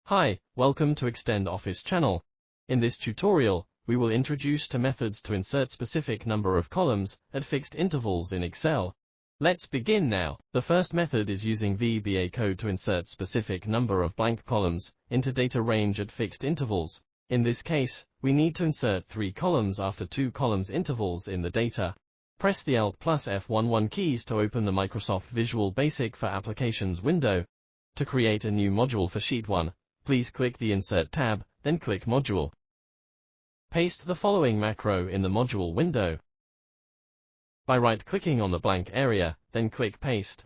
Hi, welcome to Extendoffice channel. In this tutorial, we will introduce two methods to insert specific number of columns at fixed intervals in Excel. Let's begin now. The first method is using VBA Code to insert specific number of blank columns into data range at fixed intervals. In this case, we need to insert 3 columns after 2 columns intervals in the data. Press the Alt plus F11 keys to open the Microsoft Visual Basic for Applications window. To create a new module for Sheet 1, please click the Insert tab, then click Module. Paste the following macro in the module window. By right-clicking on the blank area, then click Paste.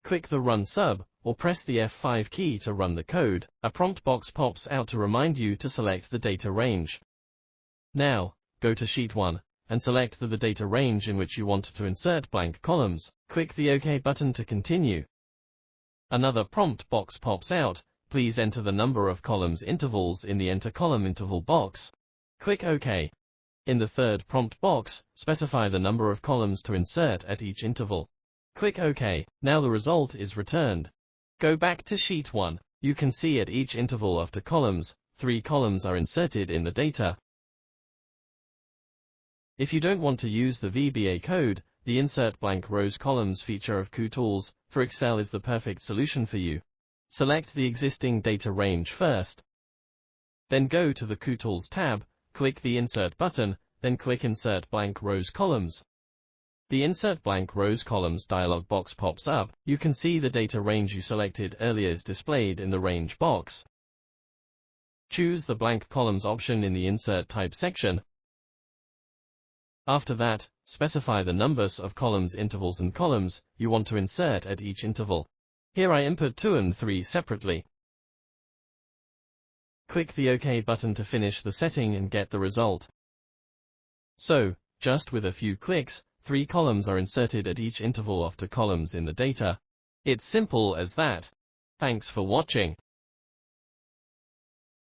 Click the Run sub, or press the F5 key to run the code. A prompt box pops out to remind you to select the data range. Now, go to Sheet 1, and select the data range in which you want to insert blank columns. Click the OK button to continue. Another prompt box pops out. Please enter the number of columns intervals in the Enter Column Interval box. Click OK. In the third prompt box, specify the number of columns to insert at each interval. Click OK. Now the result is returned. Go back to Sheet 1. You can see at each interval after columns, 3 columns are inserted in the data. If you don't want to use the VBA code, the Insert Blank Rows Columns feature of KutoolsforExcel is the perfect solution for you. Select the existing data range first. Then go to the Kutools tab, click the Insert button, then click Insert Blank Rows Columns. The Insert Blank Rows Columns dialog box pops up. You can see the data range you selected earlier is displayed in the Range box. Choose the Blank Columns option in the Insert Type section. After that, specify the numbers of columns intervals and columns you want to insert at each interval. Here I input 2 and 3 separately. Click the OK button to finish the setting and get the result. So, just with a few clicks, 3 columns are inserted at each interval after columns in the data. It's simple as that. Thanks for watching.